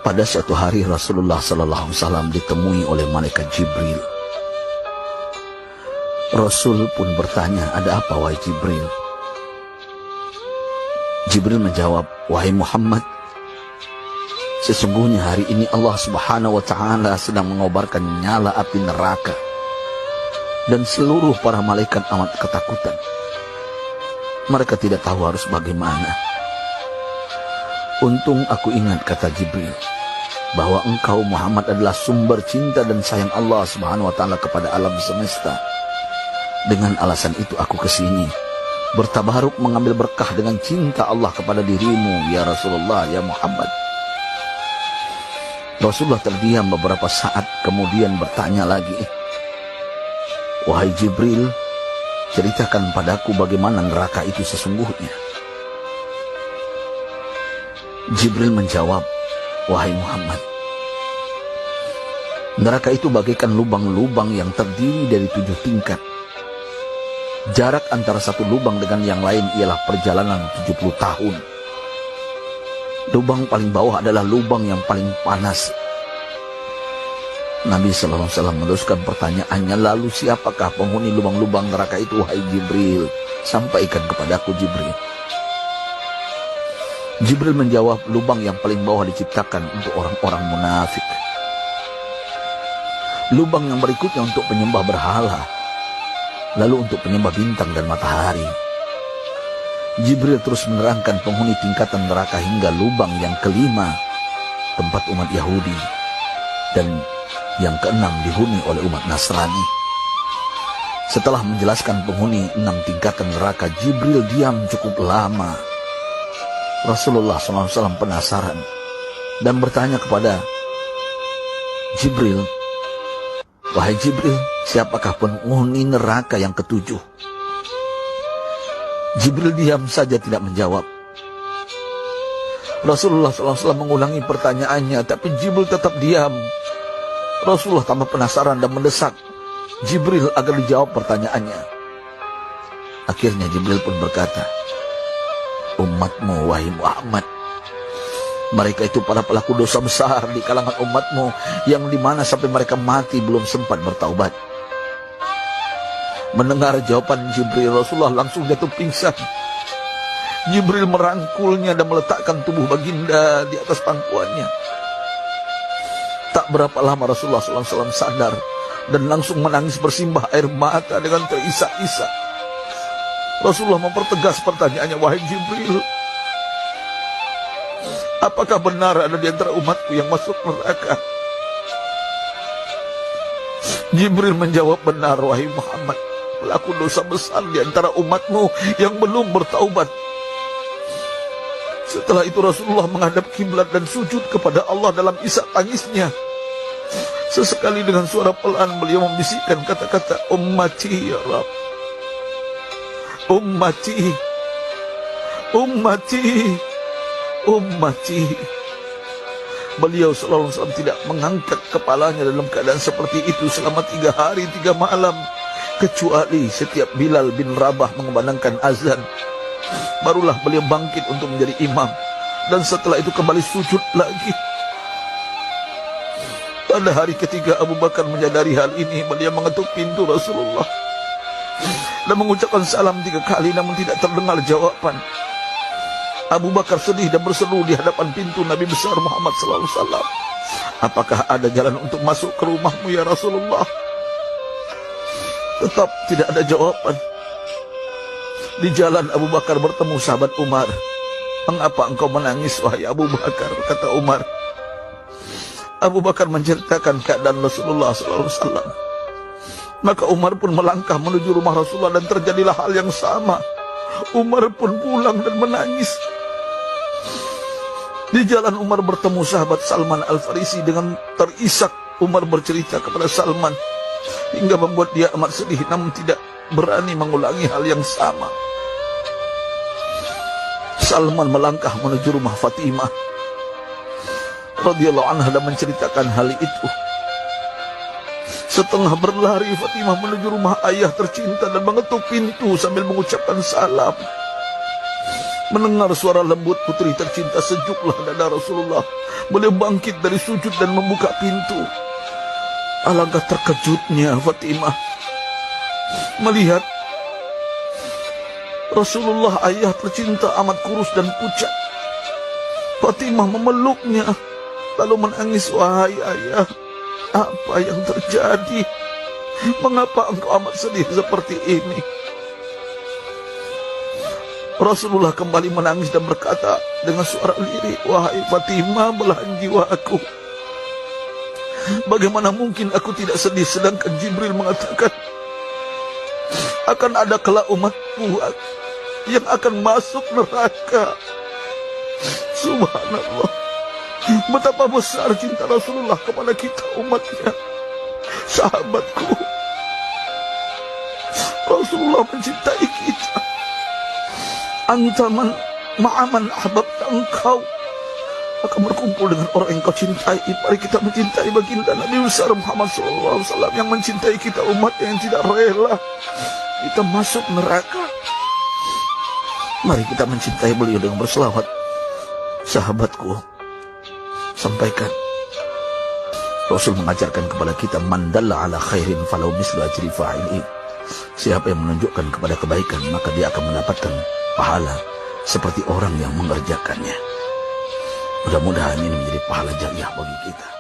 Pada suatu hari Rasulullah SAW ditemui oleh malaikat Jibril. Rasul pun bertanya, "Ada apa wahai Jibril?" Jibril menjawab, "Wahai Muhammad, sesungguhnya hari ini Allah Subhanahu wa Ta'ala sedang mengobarkan nyala api neraka, dan seluruh para malaikat amat ketakutan. Mereka tidak tahu harus bagaimana. Untung aku ingat," kata Jibril, "bahwa engkau Muhammad adalah sumber cinta dan sayang Allah Subhanahu wa Ta'ala kepada alam semesta. Dengan alasan itu aku kesini, bertabaruk mengambil berkah dengan cinta Allah kepada dirimu, ya Rasulullah, ya Muhammad." Rasulullah terdiam beberapa saat, kemudian bertanya lagi, "Wahai Jibril, ceritakan padaku bagaimana neraka itu sesungguhnya." Jibril menjawab, "Wahai Muhammad, neraka itu bagaikan lubang-lubang yang terdiri dari 7 tingkat. Jarak antara satu lubang dengan yang lain ialah perjalanan 70 tahun. Lubang paling bawah adalah lubang yang paling panas." Nabi SAW meneruskan pertanyaannya, "Lalu siapakah penghuni lubang-lubang neraka itu, wahai Jibril? Sampaikan kepadaku, Jibril." Jibril menjawab, "Lubang yang paling bawah diciptakan untuk orang-orang munafik. Lubang yang berikutnya untuk penyembah berhala, lalu untuk penyembah bintang dan matahari." Jibril terus menerangkan penghuni tingkatan neraka hingga lubang yang kelima, tempat umat Yahudi, dan yang keenam dihuni oleh umat Nasrani. Setelah menjelaskan penghuni 6 tingkatan neraka, Jibril diam cukup lama. Rasulullah SAW penasaran dan bertanya kepada Jibril, "Wahai Jibril, siapakah penghuni neraka yang ke-7?" Jibril diam saja tidak menjawab. Rasulullah SAW mengulangi pertanyaannya, tapi Jibril tetap diam. Rasulullah tambah penasaran dan mendesak Jibril agar dijawab pertanyaannya. Akhirnya Jibril pun berkata, "Umatmu, wahai Muhammad, mereka itu para pelaku dosa besar di kalangan umatmu, yang dimana sampai mereka mati belum sempat bertaubat." Mendengar jawaban Jibril, Rasulullah langsung jatuh pingsan. Jibril merangkulnya dan meletakkan tubuh baginda di atas pangkuannya. Tak berapa lama Rasulullah SAW sadar dan langsung menangis bersimbah air mata dengan terisak-isak. Rasulullah mempertegas pertanyaannya, "Wahai Jibril, apakah benar ada di antara umatku yang masuk neraka?" Jibril menjawab, "Benar, wahai Muhammad, pelaku dosa besar di antara umatmu yang belum bertaubat." Setelah itu Rasulullah menghadap kiblat dan sujud kepada Allah dalam isak tangisnya. Sesekali dengan suara pelan beliau membisikkan kata-kata, "Ummati ya Rabb, ummati, ummati, ummati." Beliau SAW tidak mengangkat kepalanya dalam keadaan seperti itu selama 3 hari 3 malam, kecuali setiap Bilal bin Rabah mengumandangkan azan, barulah beliau bangkit untuk menjadi imam, dan setelah itu kembali sujud lagi. Pada hari ketiga Abu Bakar menyadari hal ini, beliau mengetuk pintu Rasulullah dan mengucapkan salam 3 kali, namun tidak terdengar jawaban. Abu Bakar sedih dan berseru di hadapan pintu Nabi besar Muhammad SAW, "Apakah ada jalan untuk masuk ke rumahmu ya Rasulullah?" Tetap tidak ada jawaban. Di jalan Abu Bakar bertemu sahabat Umar. "Mengapa engkau menangis, wahai Abu Bakar?" kata Umar. Abu Bakar menceritakan keadaan Rasulullah SAW. Maka Umar pun melangkah menuju rumah Rasulullah dan terjadilah hal yang sama. Umar pun pulang dan menangis. Di jalan Umar bertemu sahabat Salman Al-Farisi. Dengan terisak Umar bercerita kepada Salman hingga membuat dia amat sedih, namun tidak berani mengulangi hal yang sama. Salman melangkah menuju rumah Fatimah radhiyallahu anha dan menceritakan hal itu. Setengah berlari Fatimah menuju rumah ayah tercinta dan mengetuk pintu sambil mengucapkan salam. Mendengar suara lembut putri tercinta, sejuklah dada Rasulullah. Beliau bangkit dari sujud dan membuka pintu. Alangkah terkejutnya Fatimah melihat Rasulullah, ayah tercinta, amat kurus dan pucat. Fatimah memeluknya lalu menangis. Wahai ayah, apa yang terjadi? Mengapa engkau amat sedih seperti ini? Rasulullah kembali menangis dan berkata dengan suara lirih, wahai Fatimah, belahan jiwa aku. Bagaimana mungkin aku tidak sedih sedangkan Jibril mengatakan akan ada kelak umatku yang akan masuk neraka. Subhanallah, betapa besar cinta Rasulullah kepada kita umatnya. Sahabatku, Rasulullah mencintai kita. Antaman ma'aman ahbabta, engkau akan berkumpul dengan orang yang kau cintai. Mari kita mencintai baginda Nabi besar Muhammad SAW yang mencintai kita, umat yang tidak rela kita masuk neraka. Mari kita mencintai beliau dengan berselawat. Sahabatku, sampaikan, Rasul mengajarkan kepada kita, man dalla ala khairin falau mislu ajri fa'ilih. Siapa yang menunjukkan kepada kebaikan, maka dia akan mendapatkan pahala seperti orang yang mengerjakannya. Mudah-mudahan ini menjadi pahala jariah bagi kita.